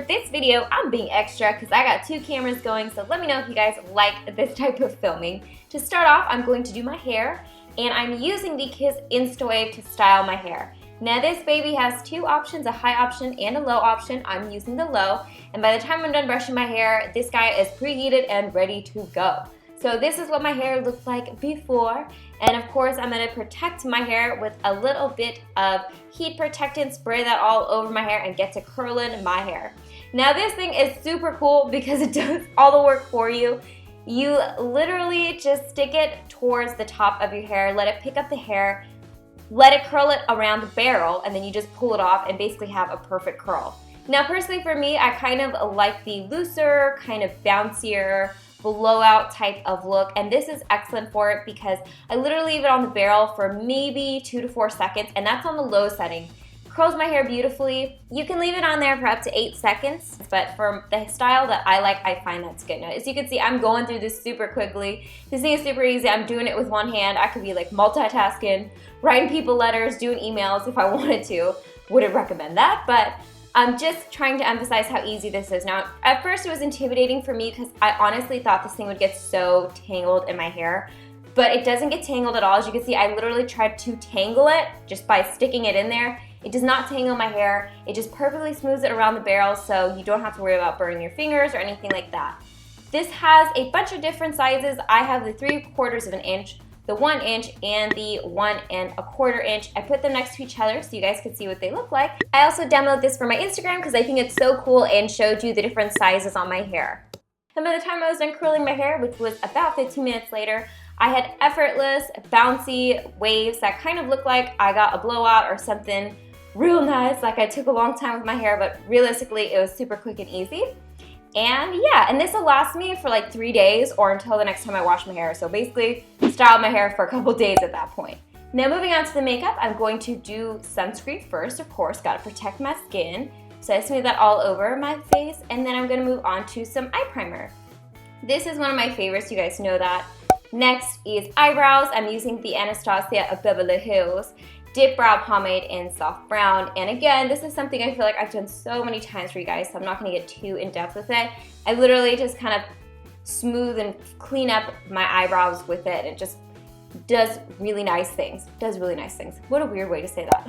this video, I'm being extra because I got 2 cameras going, so let me know if you guys like this type of filming. To start off, I'm going to do my hair, and I'm using the Kiss Instawave to style my hair. Now this baby has 2 options, a high option and a low option. I'm using the low, and by the time I'm done brushing my hair, this guy is preheated and ready to go. So this is what my hair looked like before, and of course I'm going to protect my hair with a little bit of heat protectant, spray that all over my hair and get to curling my hair. Now this thing is super cool because it does all the work for you. You literally just stick it towards the top of your hair, let it pick up the hair, let it curl it around the barrel, and then you just pull it off and basically have a perfect curl. Now personally for me, I kind of like the looser, kind of bouncier, blowout type of look, and this is excellent for it because I literally leave it on the barrel for maybe 2 to 4 seconds, and that's on the low setting. Curls my hair beautifully. You can leave it on there for up to 8 seconds, but for the style that I like, I find that's good. Now, as you can see, I'm going through this super quickly. This thing is super easy. I'm doing it with one hand. I could be like multitasking, writing people letters, doing emails if I wanted to. Wouldn't recommend that, but I'm just trying to emphasize how easy this is. Now, at first it was intimidating for me because I honestly thought this thing would get so tangled in my hair, but it doesn't get tangled at all. As you can see, I literally tried to tangle it just by sticking it in there. It does not tangle my hair. It just perfectly smooths it around the barrel, so you don't have to worry about burning your fingers or anything like that. This has a bunch of different sizes. I have the 3/4 of an inch, the 1 inch, and the 1 1/4 inch. I put them next to each other so you guys can see what they look like. I also demoed this for my Instagram because I think it's so cool and showed you the different sizes on my hair. And by the time I was done curling my hair, which was about 15 minutes later, I had effortless, bouncy waves that kind of looked like I got a blowout or something real nice, like I took a long time with my hair, but realistically it was super quick and easy. And yeah, and this will last me for like 3 days or until the next time I wash my hair. So basically, style my hair for a couple days at that point. Now moving on to the makeup, I'm going to do sunscreen first, of course, gotta protect my skin. So I smooth that all over my face, and then I'm gonna move on to some eye primer. This is one of my favorites, you guys know that. Next is eyebrows. I'm using the Anastasia of Beverly Hills Dip Brow Pomade in Soft Brown. And again, this is something I feel like I've done so many times for you guys, so I'm not gonna get too in-depth with it. I literally just kind of smooth and clean up my eyebrows with it. It just does really nice things. What a weird way to say that.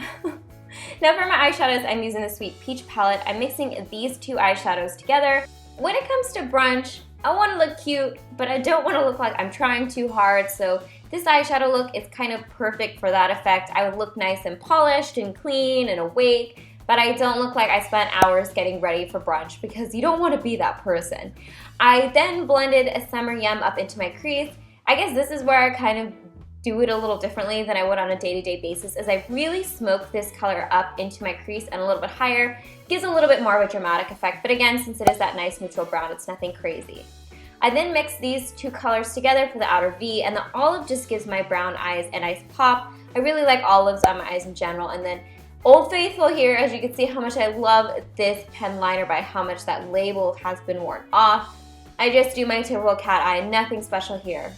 Now for my eyeshadows, I'm using the Sweet Peach palette. I'm mixing these 2 eyeshadows together. When it comes to brunch, I want to look cute, but I don't want to look like I'm trying too hard, so this eyeshadow look is kind of perfect for that effect. I would look nice and polished and clean and awake, but I don't look like I spent hours getting ready for brunch because you don't want to be that person. I then blended a Summer Yum up into my crease. I guess this is where I kind of do it a little differently than I would on a day-to-day basis, is I really smoke this color up into my crease and a little bit higher. Gives a little bit more of a dramatic effect, but again, since it is that nice neutral brown, it's nothing crazy. I then mix these 2 colors together for the outer V, and the olive just gives my brown eyes a nice pop. I really like olives on my eyes in general. And then Old Faithful here, as you can see how much I love this pen liner by how much that label has been worn off. I just do my typical cat eye, nothing special here.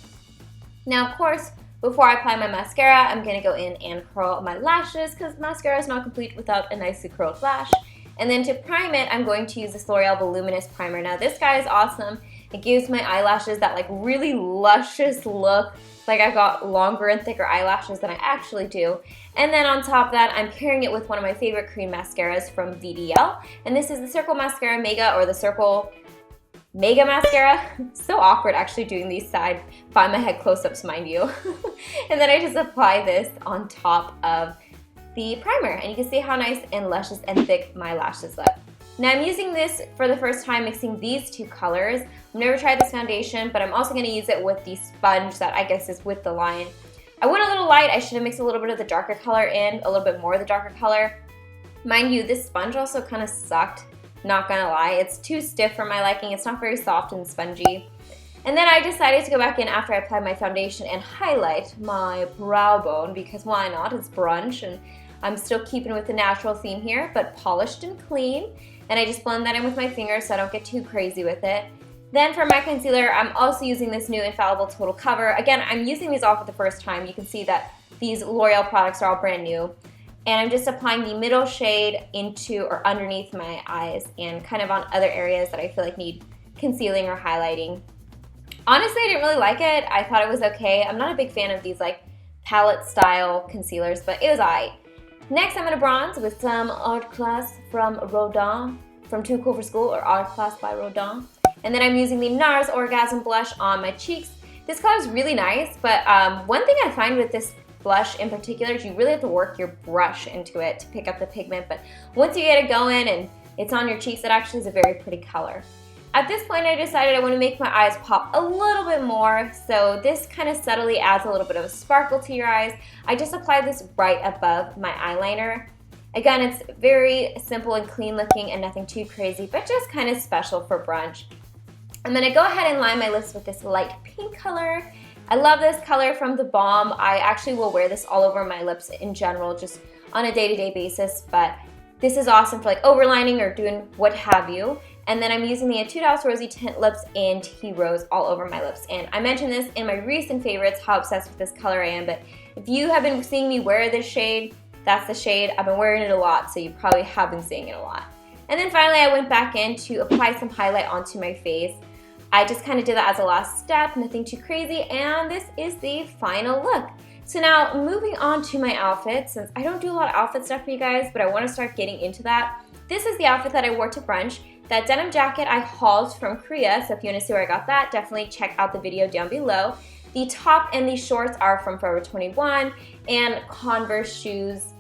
Now of course, before I apply my mascara, I'm going to go in and curl my lashes because mascara is not complete without a nicely curled lash. And then to prime it, I'm going to use this L'Oreal Voluminous Primer. Now this guy is awesome. It gives my eyelashes that like really luscious look, like I've got longer and thicker eyelashes than I actually do. And then on top of that, I'm pairing it with one of my favorite cream mascaras from VDL. And this is the Circle Mascara Mega, or the Circle Mega Mascara. So awkward actually doing these side by my head close-ups, mind you. And then I just apply this on top of the primer, and you can see how nice and luscious and thick my lashes look. Now I'm using this for the first time, mixing these 2 colors. I've never tried this foundation, but I'm also going to use it with the sponge that I guess is with the line. I went a little light. I should have mixed a little bit of the darker color in, a little bit more of the darker color. Mind you, this sponge also kind of sucked, not gonna lie. It's too stiff for my liking. It's not very soft and spongy. And then I decided to go back in after I applied my foundation and highlight my brow bone because why not? It's brunch and I'm still keeping with the natural theme here, but polished and clean. And I just blend that in with my fingers so I don't get too crazy with it. Then for my concealer, I'm also using this new Infallible Total Cover. Again, I'm using these all for the first time. You can see that these L'Oreal products are all brand new. And I'm just applying the middle shade into or underneath my eyes and kind of on other areas that I feel like need concealing or highlighting. Honestly, I didn't really like it. I thought it was okay. I'm not a big fan of these like palette style concealers, but it was alright. Next, I'm going to bronze with some Art Class from Rodin, from Too Cool for School, or Art Class by Rodin. And then I'm using the NARS Orgasm Blush on my cheeks. This color is really nice, but one thing I find with this blush in particular is you really have to work your brush into it to pick up the pigment, but once you get it going and it's on your cheeks, it actually is a very pretty color. At this point, I decided I want to make my eyes pop a little bit more, so this kind of subtly adds a little bit of a sparkle to your eyes. I just applied this right above my eyeliner. Again, it's very simple and clean looking and nothing too crazy, but just kind of special for brunch. I'm going to go ahead and line my lips with this light pink color. I love this color from The Balm. I actually will wear this all over my lips in general, just on a day-to-day basis, but this is awesome for like overlining or doing what have you. And then I'm using the Etude House Rosy Tint Lips in Tea Rose all over my lips. And I mentioned this in my recent favorites, how obsessed with this color I am, but if you have been seeing me wear this shade, that's the shade. I've been wearing it a lot, so you probably have been seeing it a lot. And then finally, I went back in to apply some highlight onto my face. I just kind of did that as a last step, nothing too crazy, and this is the final look. So now, moving on to my outfit, since I don't do a lot of outfit stuff for you guys, but I want to start getting into that. This is the outfit that I wore to brunch. That denim jacket I hauled from Korea, so if you want to see where I got that, definitely check out the video down below. The top and the shorts are from Forever 21, and Converse shoes.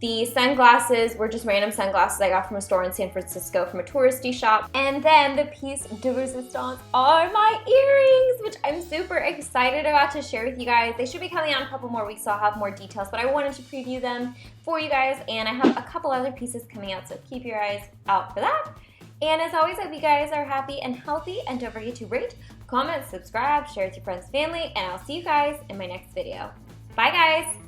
The sunglasses were just random sunglasses I got from a store in San Francisco from a touristy shop. And then the piece de resistance are my earrings, which I'm super excited about to share with you guys. They should be coming out in a couple more weeks, so I'll have more details, but I wanted to preview them for you guys, and I have a couple other pieces coming out, so keep your eyes out for that. And as always, I hope you guys are happy and healthy, and don't forget to rate, comment, subscribe, share with your friends and family, and I'll see you guys in my next video. Bye guys!